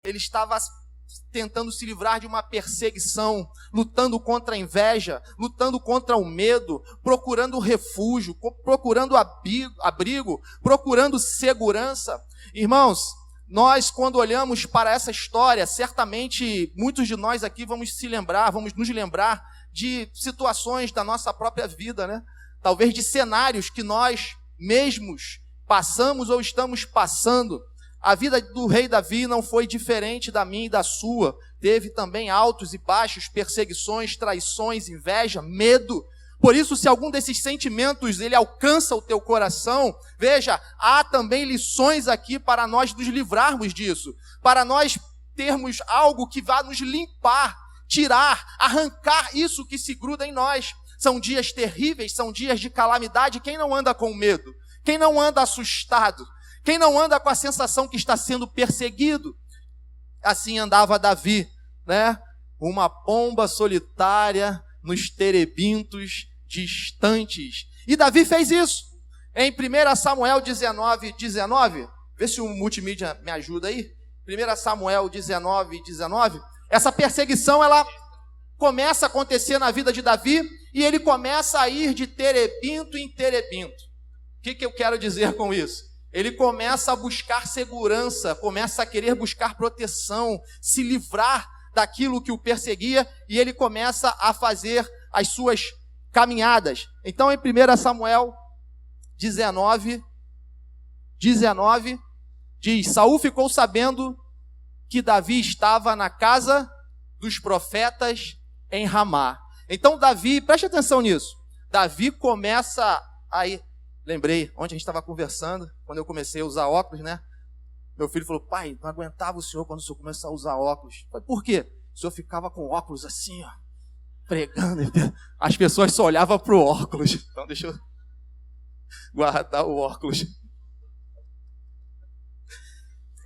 ele estava tentando se livrar de uma perseguição, lutando contra a inveja, lutando contra o medo, procurando refúgio, procurando abrigo, procurando segurança. Irmãos, nós, quando olhamos para essa história, certamente muitos de nós aqui vamos nos lembrar de situações da nossa própria vida, né? Talvez de cenários que nós mesmos passamos ou estamos passando. A vida do rei Davi não foi diferente da minha e da sua. Teve também altos e baixos, perseguições, traições, inveja, medo. Por isso, se algum desses sentimentos ele alcança o teu coração, veja, há também lições aqui para nós nos livrarmos disso, para nós termos algo que vá nos limpar, tirar, arrancar isso que se gruda em nós. São dias terríveis, são dias de calamidade. Quem não anda com medo? Quem não anda assustado? Quem não anda com a sensação que está sendo perseguido? Assim andava Davi, né? Uma pomba solitária nos terebintos distantes. E Davi fez isso. Em 1 Samuel 19, vê se o multimídia me ajuda aí. 1 Samuel 19. Essa perseguição, ela começa a acontecer na vida de Davi e ele começa a ir de terebinto em terebinto. O que eu quero dizer com isso? Ele começa a buscar segurança, começa a querer buscar proteção, se livrar daquilo que o perseguia, e ele começa a fazer as suas caminhadas. Então, em 1 Samuel 19, diz: Saul ficou sabendo que Davi estava na casa dos profetas em Ramá. Então, Davi, preste atenção nisso, Davi começa a ir. Lembrei, ontem a gente estava conversando, quando eu comecei a usar óculos, né? Meu filho falou: pai, não aguentava o senhor quando o senhor começou a usar óculos. Eu falei: por quê? O senhor ficava com óculos assim, ó, pregando. As pessoas só olhavam para o óculos. Então deixa eu guardar o óculos.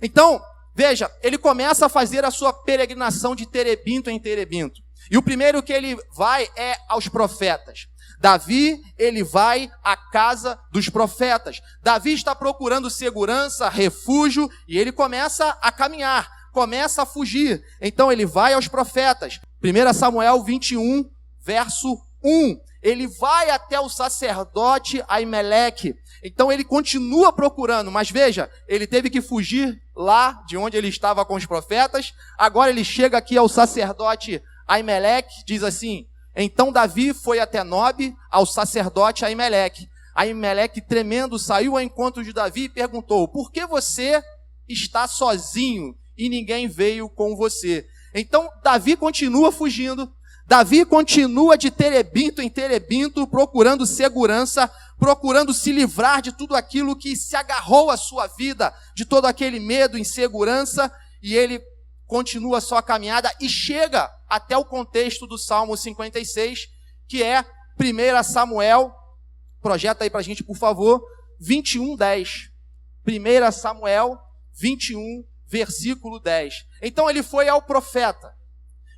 Então, veja, ele começa a fazer a sua peregrinação de terebinto em terebinto. E o primeiro que ele vai é aos profetas. Davi, ele vai à casa dos profetas. Davi está procurando segurança, refúgio, e ele começa a caminhar, começa a fugir. Então ele vai aos profetas. 1 Samuel 21, verso 1. Ele vai até o sacerdote Aimeleque. Então ele continua procurando, mas veja, ele teve que fugir lá de onde ele estava com os profetas. Agora ele chega aqui ao sacerdote Aimeleque, diz assim: então Davi foi até Nobe, ao sacerdote Aimeleque. Aimeleque, tremendo, saiu ao encontro de Davi e perguntou: por que você está sozinho e ninguém veio com você? Então Davi continua fugindo, Davi continua de terebinto em terebinto, procurando segurança, procurando se livrar de tudo aquilo que se agarrou à sua vida, de todo aquele medo, insegurança, e ele continua a sua caminhada e chega até o contexto do Salmo 56, que é 1 Samuel, projeta aí pra gente, por favor, 21:10. 1 Samuel 21, versículo 10. Então ele foi ao profeta,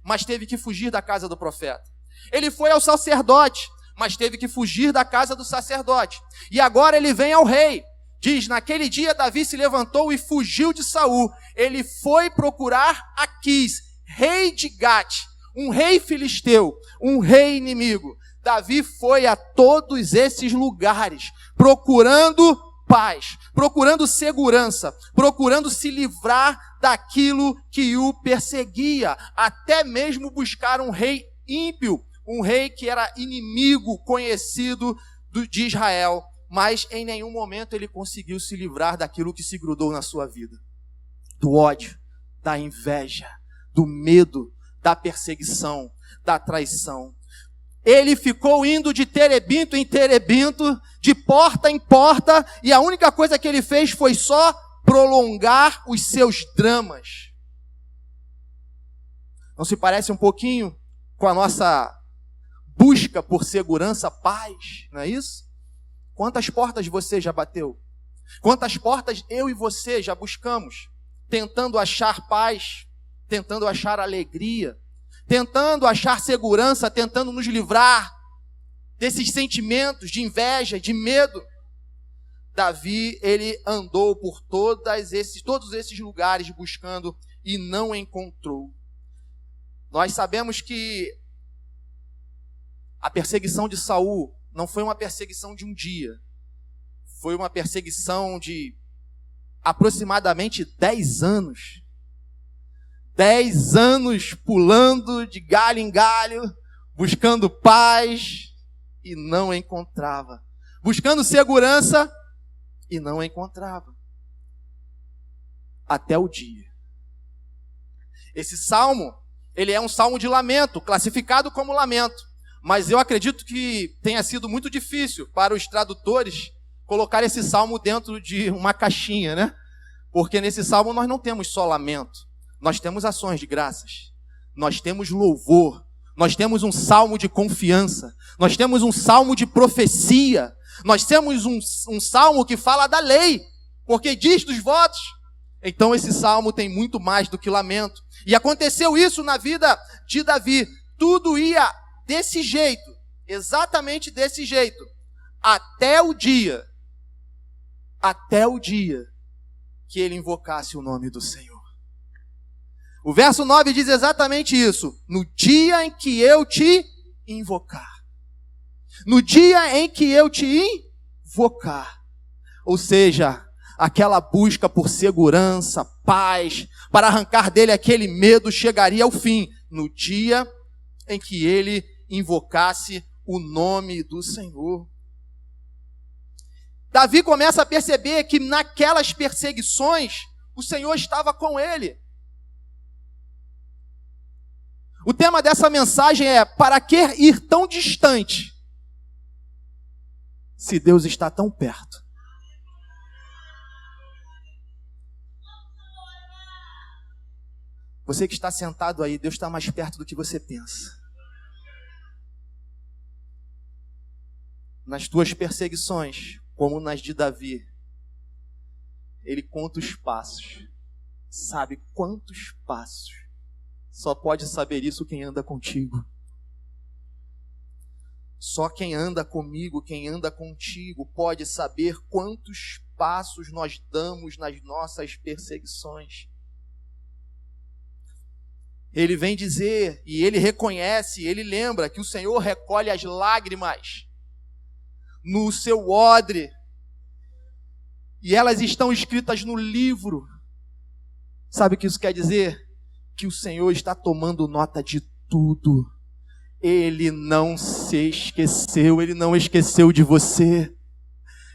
mas teve que fugir da casa do profeta. Ele foi ao sacerdote, mas teve que fugir da casa do sacerdote. E agora ele vem ao rei. Diz: naquele dia Davi se levantou e fugiu de Saul. Ele foi procurar Aquis, rei de Gate, um rei filisteu, um rei inimigo. Davi foi a todos esses lugares, procurando paz, procurando segurança, procurando se livrar daquilo que o perseguia, até mesmo buscar um rei ímpio, um rei que era inimigo conhecido de Israel. Mas em nenhum momento ele conseguiu se livrar daquilo que se grudou na sua vida. Do ódio, da inveja, do medo, da perseguição, da traição. Ele ficou indo de terebinto em terebinto, de porta em porta, e a única coisa que ele fez foi só prolongar os seus dramas. Não se parece um pouquinho com a nossa busca por segurança, paz, não é isso? Quantas portas você já bateu? Quantas portas eu e você já buscamos? Tentando achar paz, tentando achar alegria, tentando achar segurança, tentando nos livrar desses sentimentos de inveja, de medo. Davi, ele andou por todos esses lugares buscando e não encontrou. Nós sabemos que a perseguição de Saul não foi uma perseguição de um dia. Foi uma perseguição de aproximadamente 10 anos. 10 anos pulando de galho em galho, buscando paz e não encontrava. Buscando segurança e não encontrava. Até o dia. Esse salmo, ele é um salmo de lamento, classificado como lamento. Mas eu acredito que tenha sido muito difícil para os tradutores colocar esse salmo dentro de uma caixinha, né? Porque nesse salmo nós não temos só lamento. Nós temos ações de graças. Nós temos louvor. Nós temos um salmo de confiança. Nós temos um salmo de profecia. Nós temos um salmo que fala da lei, porque diz dos votos. Então esse salmo tem muito mais do que lamento. E aconteceu isso na vida de Davi. Tudo ia desse jeito, exatamente desse jeito, até o dia que ele invocasse o nome do Senhor. O verso 9 diz exatamente isso. No dia em que eu te invocar. No dia em que eu te invocar. Ou seja, aquela busca por segurança, paz, para arrancar dele aquele medo chegaria ao fim. No dia em que ele invocasse o nome do Senhor. Davi começa a perceber que naquelas perseguições, o Senhor estava com ele. O tema dessa mensagem é: para que ir tão distante, se Deus está tão perto? Você que está sentado aí, Deus está mais perto do que você pensa. Nas tuas perseguições, como nas de Davi, ele conta os passos. Sabe quantos passos? Só pode saber isso quem anda contigo. Só quem anda comigo, quem anda contigo, pode saber quantos passos nós damos nas nossas perseguições. Ele vem dizer, e ele reconhece, ele lembra que o Senhor recolhe as lágrimas no seu odre, e elas estão escritas no livro. Sabe o que isso quer dizer? Que o Senhor está tomando nota de tudo. Ele não se esqueceu, ele não esqueceu de você.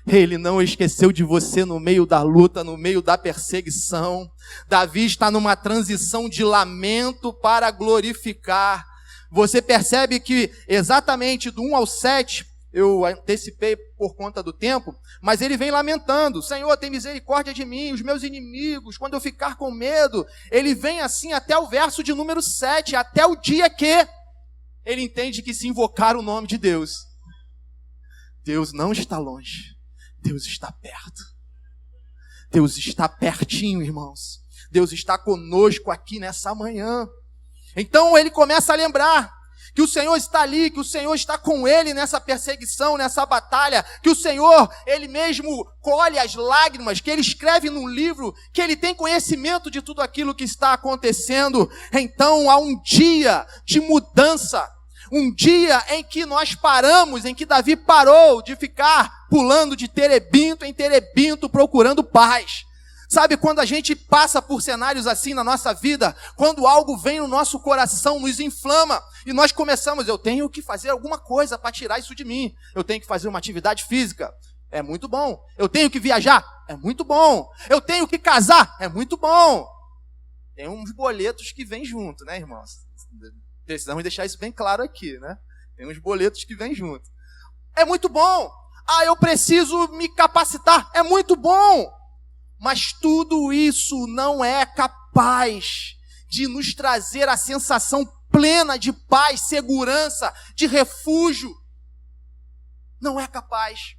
Ele não esqueceu de você no meio da luta, no meio da perseguição. Davi está numa transição de lamento para glorificar. Você percebe que exatamente do 1 ao 7, eu antecipei por conta do tempo, mas ele vem lamentando: Senhor, tem misericórdia de mim, os meus inimigos, quando eu ficar com medo. Ele vem assim até o verso de número 7, até o dia que ele entende que se invocar o nome de Deus, Deus não está longe. Deus está perto. Deus está pertinho, irmãos. Deus está conosco aqui nessa manhã. Então ele começa a lembrar que o Senhor está ali, que o Senhor está com ele nessa perseguição, nessa batalha, que o Senhor, ele mesmo colhe as lágrimas, que ele escreve num livro, que ele tem conhecimento de tudo aquilo que está acontecendo. Então há um dia de mudança. Um dia em que nós paramos, em que Davi parou de ficar pulando de terebinto em terebinto procurando paz. Sabe quando a gente passa por cenários assim na nossa vida, quando algo vem no nosso coração, nos inflama, e nós começamos: eu tenho que fazer alguma coisa para tirar isso de mim. Eu tenho que fazer uma atividade física. É muito bom. Eu tenho que viajar. É muito bom. Eu tenho que casar. É muito bom. Tem uns boletos que vêm junto, né, irmãos? Precisamos deixar isso bem claro aqui, né? Tem uns boletos que vêm junto. É muito bom. Ah, eu preciso me capacitar. É muito bom. Mas tudo isso não é capaz de nos trazer a sensação plena de paz, segurança, de refúgio. Não é capaz.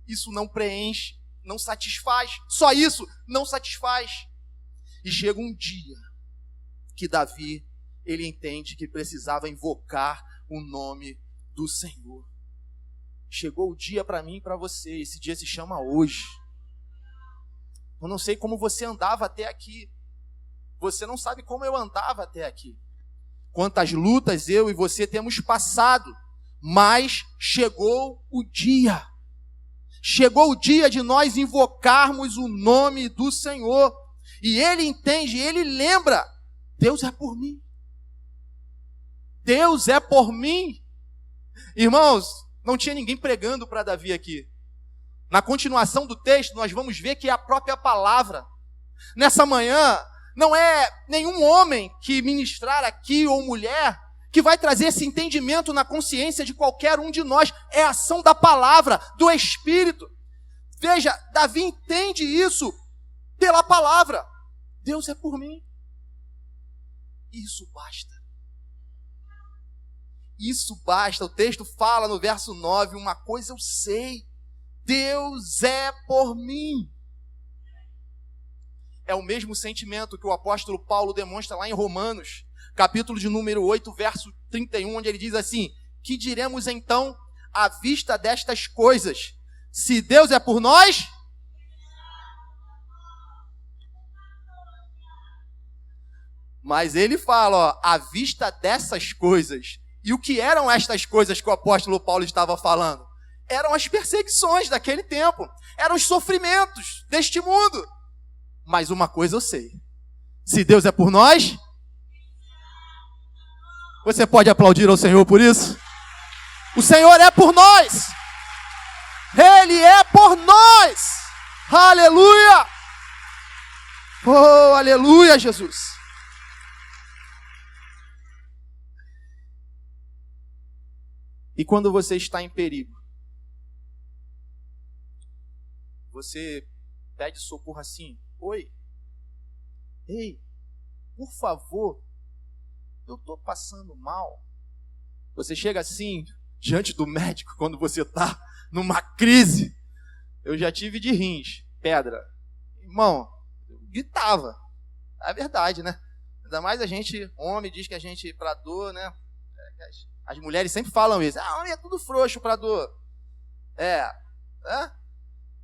Isso não preenche, não satisfaz. Só isso não satisfaz. E chega um dia que Davi, ele entende que precisava invocar o nome do Senhor. Chegou o dia para mim e para você. Esse dia se chama hoje. Eu não sei como você andava até aqui. Você não sabe como eu andava até aqui. Quantas lutas eu e você temos passado. Mas chegou o dia. Chegou o dia de nós invocarmos o nome do Senhor. E Ele entende, Ele lembra. Deus é por mim. Deus é por mim. Irmãos, não tinha ninguém pregando para Davi aqui. Na continuação do texto, nós vamos ver que é a própria palavra. Nessa manhã, não é nenhum homem que ministrar aqui ou mulher que vai trazer esse entendimento na consciência de qualquer um de nós. É a ação da palavra, do Espírito. Veja, Davi entende isso pela palavra. Deus é por mim. Isso basta. Isso basta. O texto fala no verso 9, uma coisa eu sei. Deus é por mim. É o mesmo sentimento que o apóstolo Paulo demonstra lá em Romanos, capítulo de número 8, verso 31, onde ele diz assim: que diremos então à vista destas coisas? Se Deus é por nós, mas ele fala, ó, à vista dessas coisas. E o que eram estas coisas que o apóstolo Paulo estava falando? Eram as perseguições daquele tempo, eram os sofrimentos deste mundo. Mas uma coisa eu sei: se Deus é por nós, você pode aplaudir ao Senhor por isso? O Senhor é por nós. Ele é por nós. Aleluia. Oh, aleluia, Jesus. E quando você está em perigo, você pede socorro assim: oi, ei, por favor, eu estou passando mal. Você chega assim, diante do médico, quando você está numa crise. Eu já tive de rins, pedra. Irmão, eu gritava. É verdade, né? Ainda mais a gente, homem, diz que a gente, para dor, né? As mulheres sempre falam isso. Ah, homem é tudo frouxo para dor.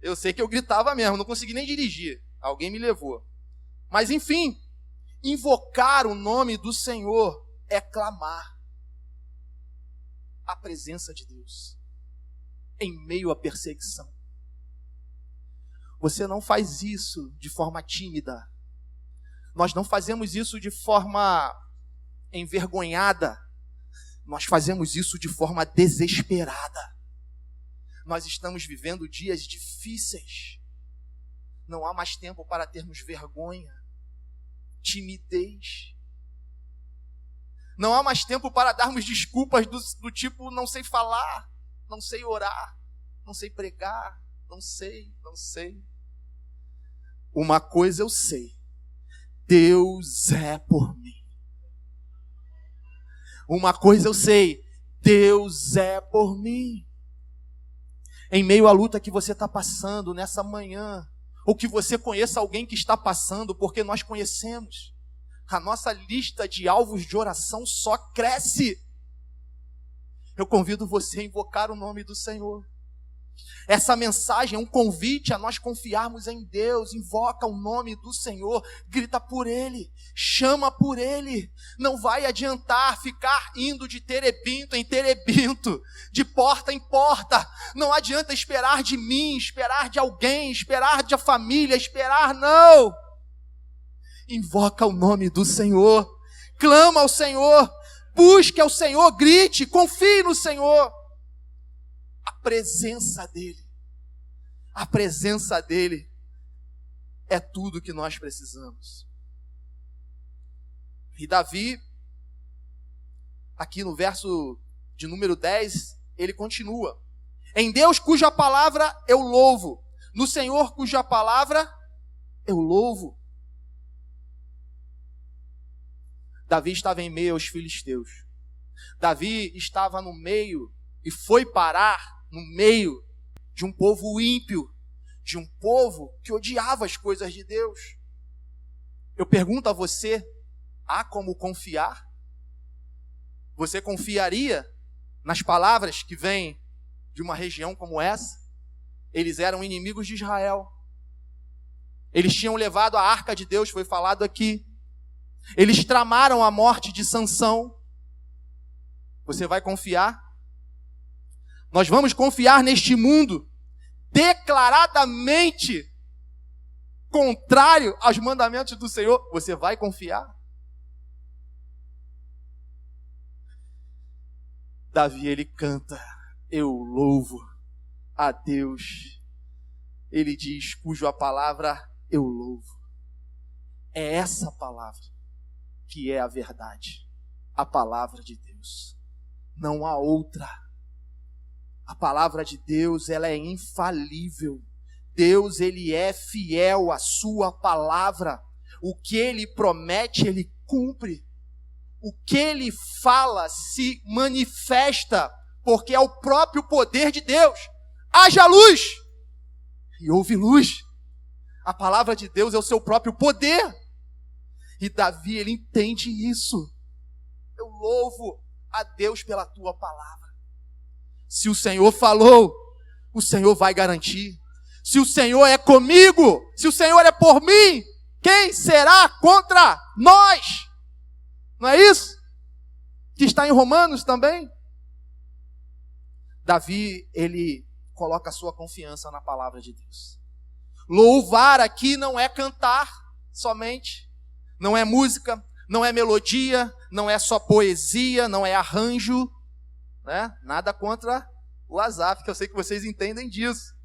Eu sei que eu gritava mesmo, não consegui nem dirigir. Alguém me levou. Mas enfim, invocar o nome do Senhor é clamar a presença de Deus em meio à perseguição. Você não faz isso de forma tímida. Nós não fazemos isso de forma envergonhada. Nós fazemos isso de forma desesperada. Nós estamos vivendo dias difíceis. Não há mais tempo para termos vergonha, timidez. Não há mais tempo para darmos desculpas do tipo: não sei falar, não sei orar, não sei pregar, não sei. Uma coisa eu sei: Deus é por mim. Uma coisa eu sei: Deus é por mim. Em meio à luta que você está passando nessa manhã, ou que você conheça alguém que está passando, porque nós conhecemos, a nossa lista de alvos de oração só cresce. Eu convido você a invocar o nome do Senhor. Essa mensagem é um convite a nós confiarmos em Deus. Invoca o nome do Senhor, grita por Ele, chama por Ele. Não vai adiantar ficar indo de terebinto em terebinto, de porta em porta. Não adianta esperar de mim, esperar de alguém, esperar de a família, esperar, não. Invoca o nome do Senhor, clama ao Senhor, busque ao Senhor, grite, confie no Senhor. A presença dEle é tudo que nós precisamos. E Davi, aqui no verso de número 10, ele continua: em Deus cuja palavra eu louvo, no Senhor cuja palavra eu louvo. Davi estava em meio aos filisteus. Davi estava no meio e foi parar no meio de um povo ímpio, de um povo que odiava as coisas de Deus. Eu pergunto a você: há como confiar? Você confiaria nas palavras que vêm de uma região como essa? Eles eram inimigos de Israel. Eles tinham levado a arca de Deus, foi falado aqui. Eles tramaram a morte de Sansão. Você vai confiar? Nós vamos confiar neste mundo declaradamente contrário aos mandamentos do Senhor? Você vai confiar? Davi, ele canta, eu louvo a Deus. Ele diz, cujo a palavra eu louvo. É essa palavra que é a verdade, a palavra de Deus. Não há outra. A palavra de Deus, ela é infalível. Deus, ele é fiel à sua palavra. O que ele promete, ele cumpre. O que ele fala se manifesta, porque é o próprio poder de Deus. Haja luz! E houve luz. A palavra de Deus é o seu próprio poder. E Davi, ele entende isso. Eu louvo a Deus pela tua palavra. Se o Senhor falou, o Senhor vai garantir. Se o Senhor é comigo, se o Senhor é por mim, quem será contra nós? Não é isso? Que está em Romanos também. Davi, ele coloca a sua confiança na palavra de Deus. Louvar aqui não é cantar somente, não é música, não é melodia, não é só poesia, não é arranjo, né? Nada contra o Asaf, que eu sei que vocês entendem disso.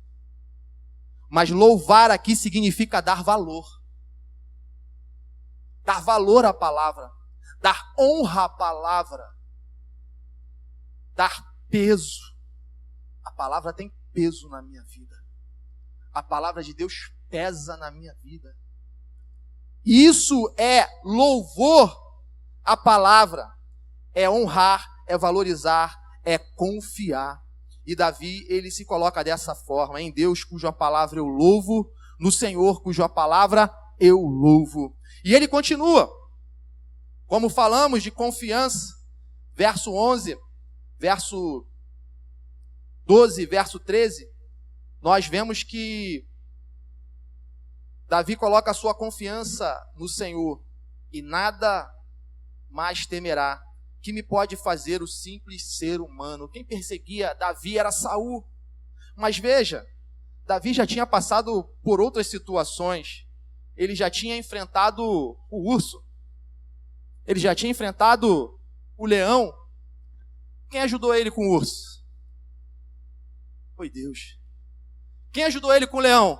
Mas louvar aqui significa dar valor. Dar valor à palavra. Dar honra à palavra. Dar peso. A palavra tem peso na minha vida. A palavra de Deus pesa na minha vida. Isso é louvor à palavra. É honrar, é valorizar, é confiar. E Davi, ele se coloca dessa forma, em Deus cuja palavra eu louvo, no Senhor cuja palavra eu louvo. E ele continua, como falamos de confiança, verso 11, verso 12, verso 13, nós vemos que Davi coloca a sua confiança no Senhor, e nada mais temerá. Que me pode fazer o simples ser humano? Quem perseguia Davi era Saul. Mas veja, Davi já tinha passado por outras situações. Ele já tinha enfrentado o urso. Ele já tinha enfrentado o leão. Quem ajudou ele com o urso? Foi Deus. Quem ajudou ele com o leão?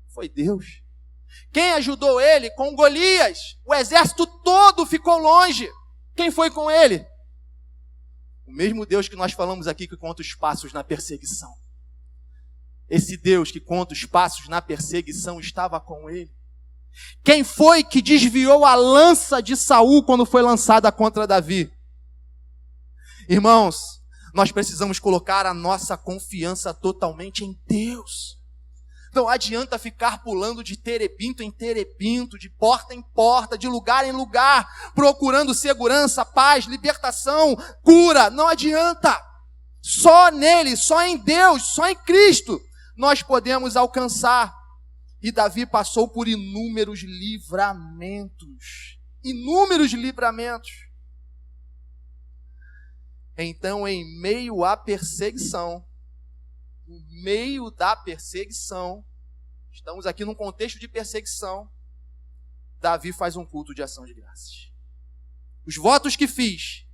Foi Deus. Quem ajudou ele com Golias? O exército todo ficou longe. Quem foi com ele? O mesmo Deus que nós falamos aqui que conta os passos na perseguição. Esse Deus que conta os passos na perseguição estava com ele. Quem foi que desviou a lança de Saul quando foi lançada contra Davi? Irmãos, nós precisamos colocar a nossa confiança totalmente em Deus. Não adianta ficar pulando de terebinto em terebinto, de porta em porta, de lugar em lugar, procurando segurança, paz, libertação, cura. Não adianta. Só nele, só em Deus, só em Cristo, nós podemos alcançar. E Davi passou por inúmeros livramentos. Inúmeros livramentos. Então, em meio à perseguição, no meio da perseguição, estamos aqui num contexto de perseguição, Davi faz um culto de ação de graças. Os votos que fiz,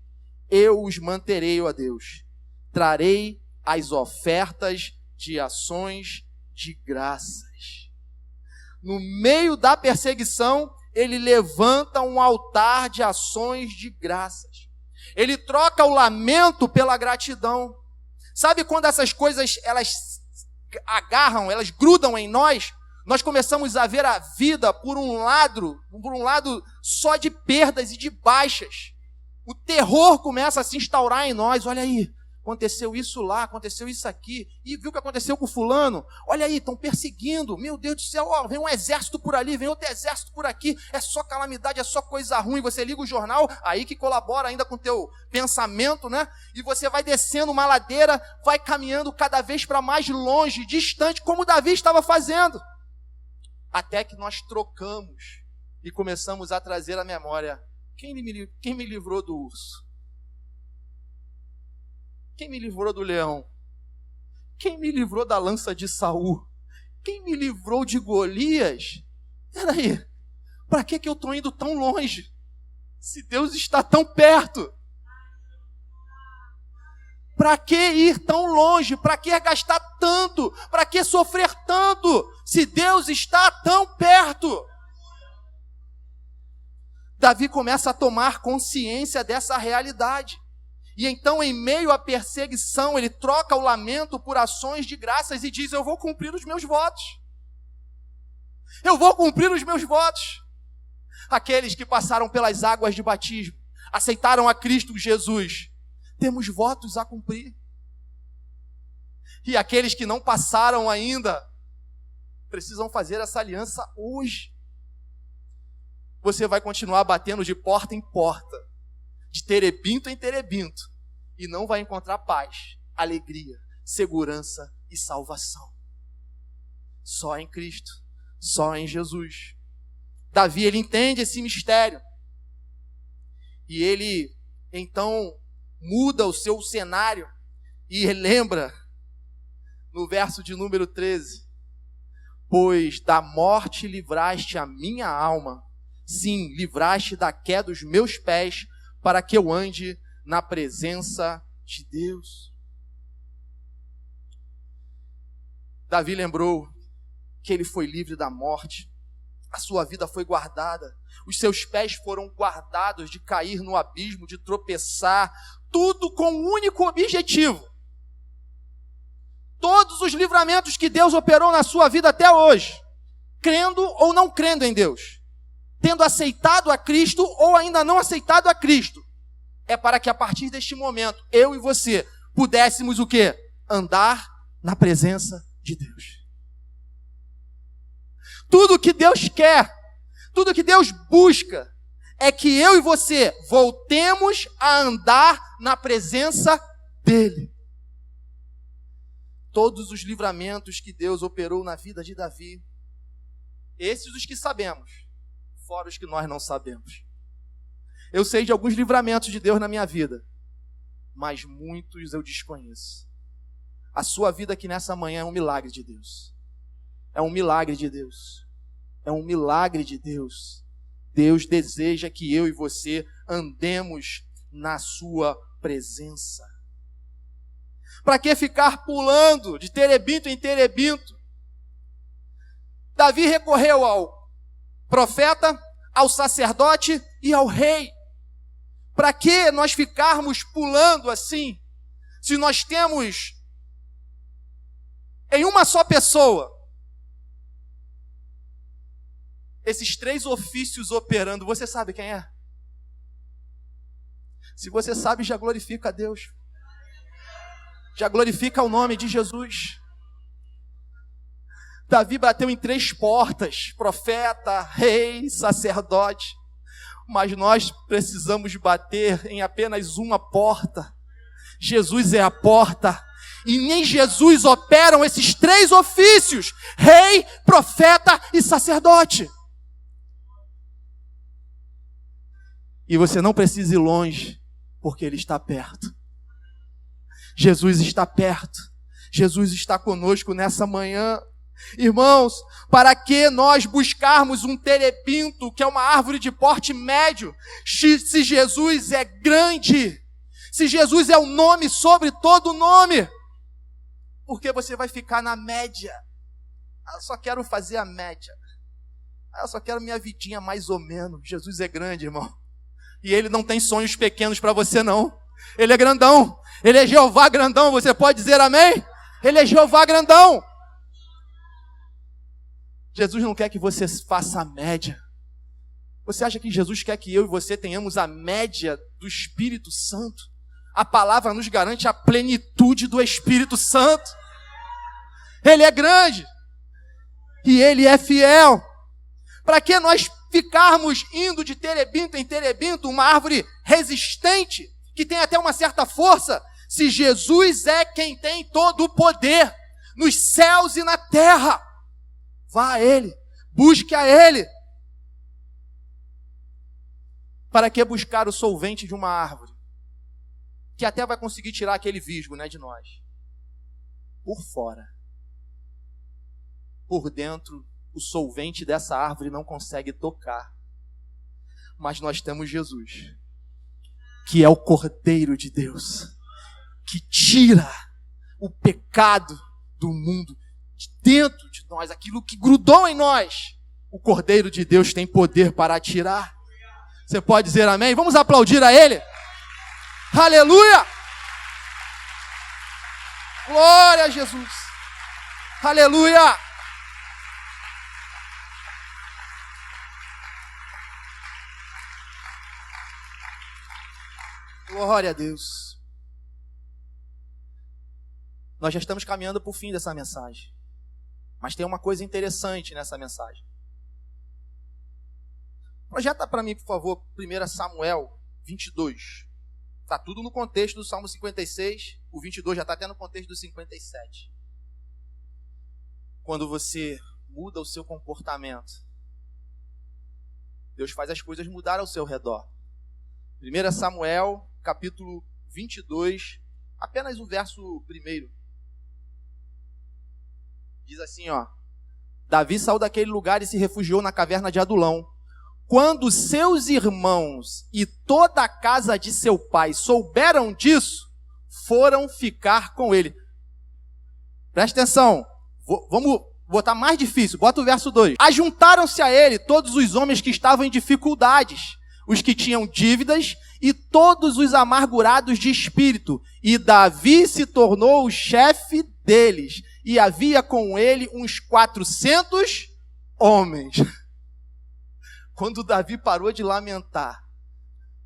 eu os manterei, ó Deus. Trarei as ofertas de ações de graças. No meio da perseguição, ele levanta um altar de ações de graças. Ele troca o lamento pela gratidão. Sabe quando essas coisas, elas agarram, elas grudam em nós? Nós começamos a ver a vida por um lado só de perdas e de baixas. O terror começa a se instaurar em nós. Olha aí, aconteceu isso lá, aconteceu isso aqui. E viu o que aconteceu com o fulano? Olha aí, estão perseguindo. Meu Deus do céu, ó, vem um exército por ali, vem outro exército por aqui. É só calamidade, é só coisa ruim. Você liga o jornal, aí que colabora ainda com o teu pensamento, né? E você vai descendo uma ladeira, vai caminhando cada vez para mais longe, distante, como Davi estava fazendo. Até que nós trocamos e começamos a trazer à memória: quem me livrou do urso? Quem me livrou do leão? Quem me livrou da lança de Saul? Quem me livrou de Golias? Peraí, para que eu estou indo tão longe? Se Deus está tão perto. Para que ir tão longe? Para que gastar tanto? Para que sofrer tanto? Se Deus está tão perto. Davi começa a tomar consciência dessa realidade. E então, em meio à perseguição, ele troca o lamento por ações de graças e diz: eu vou cumprir os meus votos. Eu vou cumprir os meus votos. Aqueles que passaram pelas águas de batismo, aceitaram a Cristo Jesus, temos votos a cumprir. E aqueles que não passaram ainda, precisam fazer essa aliança hoje. Você vai continuar batendo de porta em porta, de terebinto em terebinto, e não vai encontrar paz, alegria, segurança e salvação. Só em Cristo, só em Jesus. Davi, ele entende esse mistério. E ele, então, muda o seu cenário e lembra, no verso de número 13, pois da morte livraste a minha alma, sim, livraste da queda dos meus pés, para que eu ande na presença de Deus. Davi lembrou que ele foi livre da morte, a sua vida foi guardada, os seus pés foram guardados de cair no abismo, de tropeçar, tudo com um único objetivo. Todos os livramentos que Deus operou na sua vida até hoje, crendo ou não crendo em Deus, tendo aceitado a Cristo ou ainda não aceitado a Cristo, é para que a partir deste momento, eu e você, pudéssemos o quê? Andar na presença de Deus. Tudo que Deus quer, tudo que Deus busca, é que eu e você voltemos a andar na presença dEle. Todos os livramentos que Deus operou na vida de Davi, esses os que sabemos, fora os que nós não sabemos. Eu sei de alguns livramentos de Deus na minha vida, mas muitos eu desconheço. A sua vida aqui nessa manhã é um milagre de Deus. É um milagre de Deus. É um milagre de Deus. Deus deseja que eu e você andemos na sua presença. Para que ficar pulando de terebinto em terebinto? Davi recorreu ao profeta, ao sacerdote e ao rei. Para que nós ficarmos pulando assim, se nós temos em uma só pessoa esses três ofícios operando? Você sabe quem é? Se você sabe, já glorifica a Deus. Já glorifica o nome de Jesus. Davi bateu em 3 portas: profeta, rei, sacerdote. Mas nós precisamos bater em apenas uma porta. Jesus é a porta. E nem Jesus operam esses 3 ofícios: rei, profeta e sacerdote. E você não precisa ir longe, porque Ele está perto. Jesus está perto. Jesus está conosco nessa manhã. Irmãos, para que nós buscarmos um terebinto, que é uma árvore de porte médio, se Jesus é grande, se Jesus é o nome sobre todo nome? Porque você vai ficar na média. Eu só quero fazer a média. Eu só quero minha vidinha mais ou menos. Jesus é grande, irmão. E Ele não tem sonhos pequenos para você, não. Ele é grandão. Ele é Jeová grandão. Você pode dizer amém? Ele é Jeová grandão. Jesus não quer que você faça a média. Você acha que Jesus quer que eu e você tenhamos a média do Espírito Santo? A palavra nos garante a plenitude do Espírito Santo. Ele é grande. E Ele é fiel. Para que nós ficarmos indo de terebinto em terebinto, uma árvore resistente, que tem até uma certa força, se Jesus é quem tem todo o poder, nos céus e na terra? Vá a Ele, busque a Ele. Para que buscar o solvente de uma árvore? Que até vai conseguir tirar aquele visgo, né, de nós. Por fora. Por dentro, o solvente dessa árvore não consegue tocar. Mas nós temos Jesus, que é o Cordeiro de Deus, que tira o pecado do mundo de dentro de nós, aquilo que grudou em nós. O Cordeiro de Deus tem poder para tirar. Você pode dizer amém? Vamos aplaudir a Ele. Aleluia! Glória a Jesus! Aleluia! Glória a Deus! Nós já estamos caminhando para o fim dessa mensagem. Mas tem uma coisa interessante nessa mensagem. Projeta para mim, por favor, 1 Samuel 22. Está tudo no contexto do Salmo 56. O 22 já está até no contexto do 57. Quando você muda o seu comportamento, Deus faz as coisas mudar ao seu redor. 1 Samuel, capítulo 22, apenas o verso 1. Diz assim, ó. Davi saiu daquele lugar e se refugiou na caverna de Adulão. Quando seus irmãos e toda a casa de seu pai souberam disso, foram ficar com ele. Presta atenção. Vamos botar mais difícil. Bota o verso 2. Ajuntaram-se a ele todos os homens que estavam em dificuldades, os que tinham dívidas e todos os amargurados de espírito. E Davi se tornou o chefe deles. E havia com ele uns 400 homens. Quando Davi parou de lamentar,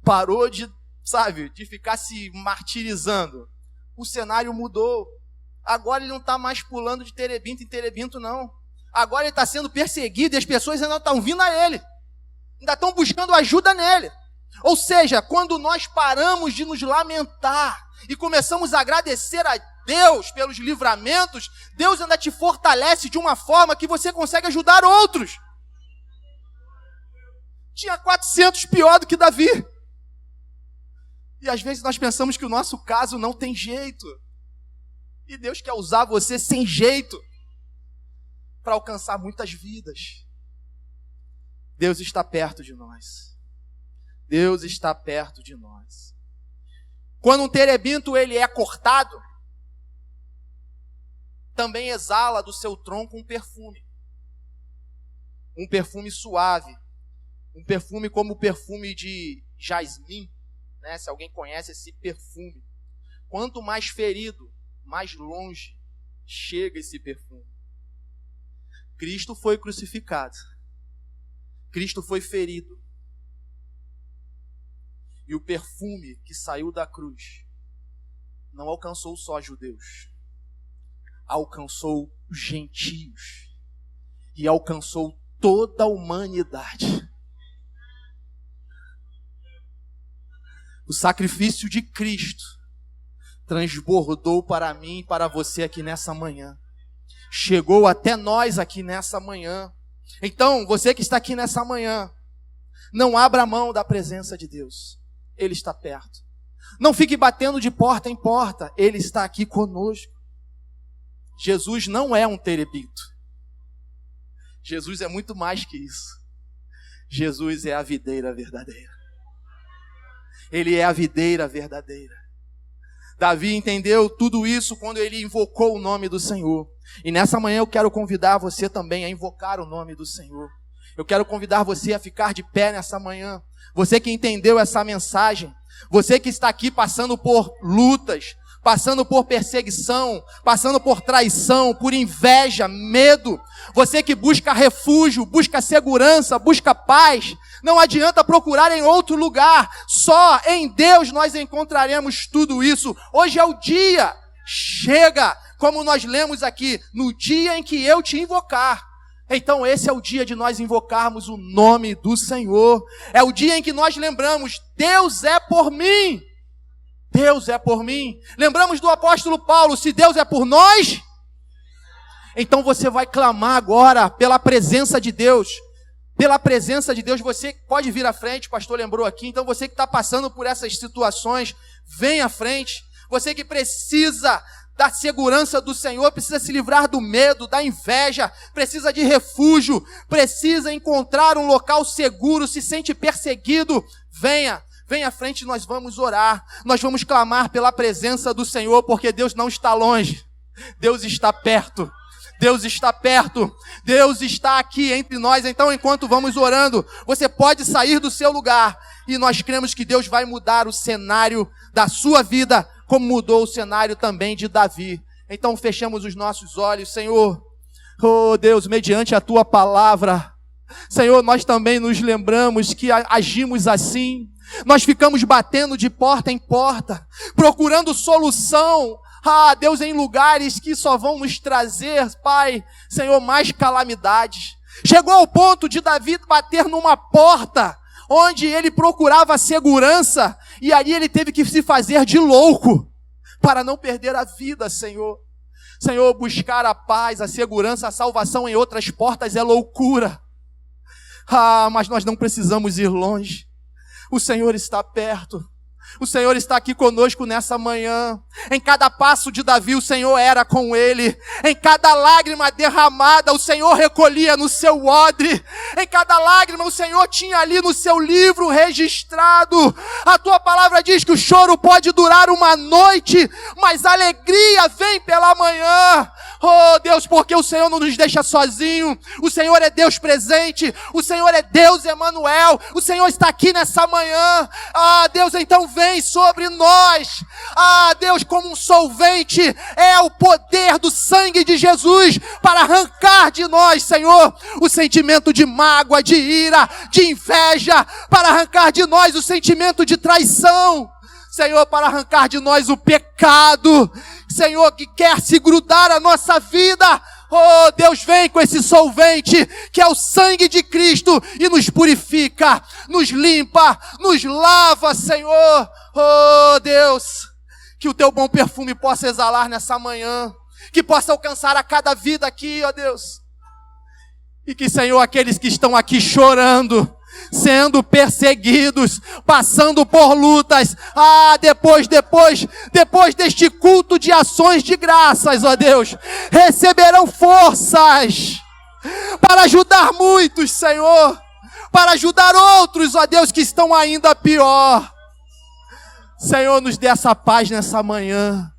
parou de ficar se martirizando, o cenário mudou. Agora ele não está mais pulando de terebinto em terebinto, não. Agora ele está sendo perseguido e as pessoas ainda estão vindo a ele. Ainda estão buscando ajuda nele. Ou seja, quando nós paramos de nos lamentar e começamos a agradecer a Deus pelos livramentos, Deus ainda te fortalece de uma forma que você consegue ajudar outros. Tinha 400 pior do que Davi. E às vezes nós pensamos que o nosso caso não tem jeito. E Deus quer usar você sem jeito para alcançar muitas vidas. Deus está perto de nós. Deus está perto de nós. Quando um terebinto ele é cortado, também exala do seu tronco um perfume. Um perfume suave. Um perfume como o perfume de jasmim, né? Se alguém conhece esse perfume. Quanto mais ferido, mais longe chega esse perfume. Cristo foi crucificado. Cristo foi ferido. E o perfume que saiu da cruz não alcançou só judeus. Alcançou os gentios. E alcançou toda a humanidade. O sacrifício de Cristo transbordou para mim e para você aqui nessa manhã. Chegou até nós aqui nessa manhã. Então, você que está aqui nessa manhã, não abra mão da presença de Deus. Ele está perto. Não fique batendo de porta em porta. Ele está aqui conosco. Jesus não é um terebinto. Jesus é muito mais que isso. Jesus é a videira verdadeira. Ele é a videira verdadeira. Davi entendeu tudo isso quando ele invocou o nome do Senhor. E nessa manhã eu quero convidar você também a invocar o nome do Senhor. Eu quero convidar você a ficar de pé nessa manhã. Você que entendeu essa mensagem. Você que está aqui passando por lutas, passando por perseguição, passando por traição, por inveja, medo. Você que busca refúgio, busca segurança, busca paz. Não adianta procurar em outro lugar. Só em Deus nós encontraremos tudo isso. Hoje é o dia. Chega, como nós lemos aqui, no dia em que eu te invocar. Então esse é o dia de nós invocarmos o nome do Senhor. É o dia em que nós lembramos, Deus é por mim. Deus é por mim. Lembramos do apóstolo Paulo, se Deus é por nós, então você vai clamar agora pela presença de Deus. pela presença de Deus. Você pode vir à frente, o pastor lembrou aqui. Então você que está passando por essas situações, vem à frente. Você que precisa da segurança do Senhor, precisa se livrar do medo, da inveja, precisa de refúgio, precisa encontrar um local seguro, se sente perseguido, venha à frente, nós vamos orar, nós vamos clamar pela presença do Senhor, porque Deus não está longe, Deus está perto. Deus está perto, Deus está aqui entre nós. Então, enquanto vamos orando, você pode sair do seu lugar, e nós cremos que Deus vai mudar o cenário da sua vida, como mudou o cenário também de Davi. Então, fechamos os nossos olhos, Senhor. Oh Deus, mediante a tua palavra, Senhor, nós também nos lembramos que agimos assim. Nós ficamos batendo de porta em porta, procurando solução, Deus, em lugares que só vão nos trazer, Pai, Senhor, mais calamidades. Chegou ao ponto de Davi bater numa porta, onde ele procurava segurança, e ali ele teve que se fazer de louco, para não perder a vida, Senhor. Senhor, buscar a paz, a segurança, a salvação em outras portas é loucura. Mas nós não precisamos ir longe. O Senhor está perto. O Senhor está aqui conosco nessa manhã. Em cada passo de Davi, o Senhor era com ele. Em cada lágrima derramada, o Senhor recolhia no seu odre. Em cada lágrima, o Senhor tinha ali no seu livro registrado. A tua palavra diz que o choro pode durar uma noite, mas a alegria vem pela manhã. Oh Deus, porque o Senhor não nos deixa sozinho. O Senhor é Deus presente. O Senhor é Deus Emanuel. O Senhor está aqui nessa manhã. Deus, então vem sobre nós. Deus, como um solvente, é o poder do sangue de Jesus para arrancar de nós, Senhor, o sentimento de mágoa, de ira, de inveja, para arrancar de nós o sentimento de traição, Senhor, para arrancar de nós o pecado, Senhor, que quer se grudar à nossa vida. Oh Deus, vem com esse solvente, que é o sangue de Cristo, e nos purifica, nos limpa, nos lava, Senhor. Oh Deus, que o teu bom perfume possa exalar nessa manhã, que possa alcançar a cada vida aqui, ó Deus. E que, Senhor, aqueles que estão aqui chorando, sendo perseguidos, passando por lutas, depois deste culto de ações de graças, ó Deus, receberão forças para ajudar muitos, Senhor, para ajudar outros, ó Deus, que estão ainda pior. Senhor, nos dê essa paz nessa manhã,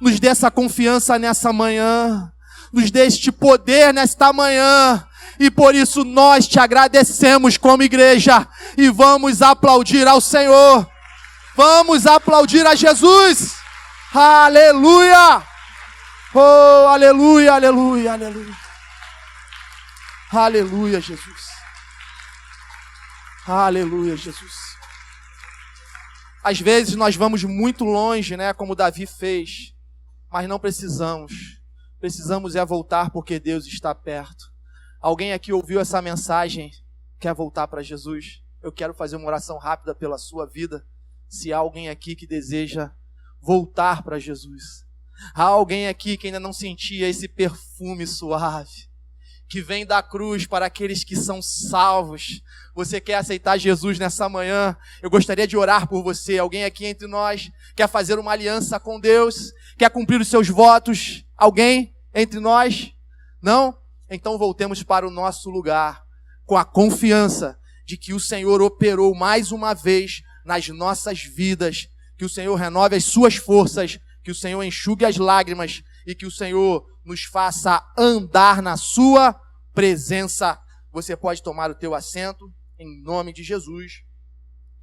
nos dê essa confiança nessa manhã, nos dê este poder nesta manhã. E por isso nós te agradecemos como igreja e vamos aplaudir ao Senhor. Vamos aplaudir a Jesus. Aleluia! Oh, aleluia, aleluia, aleluia. Aleluia, Jesus. Aleluia, Jesus. Às vezes nós vamos muito longe, né, como Davi fez, mas não precisamos. Precisamos voltar porque Deus está perto. Alguém aqui ouviu essa mensagem, quer voltar para Jesus? Eu quero fazer uma oração rápida pela sua vida. Se há alguém aqui que deseja voltar para Jesus. Há alguém aqui que ainda não sentia esse perfume suave, que vem da cruz para aqueles que são salvos. Você quer aceitar Jesus nessa manhã? Eu gostaria de orar por você. Alguém aqui entre nós quer fazer uma aliança com Deus? Quer cumprir os seus votos? Alguém entre nós? Não? Então voltemos para o nosso lugar, com a confiança de que o Senhor operou mais uma vez nas nossas vidas, que o Senhor renove as suas forças, que o Senhor enxugue as lágrimas e que o Senhor nos faça andar na sua presença. Você pode tomar o teu assento, em nome de Jesus.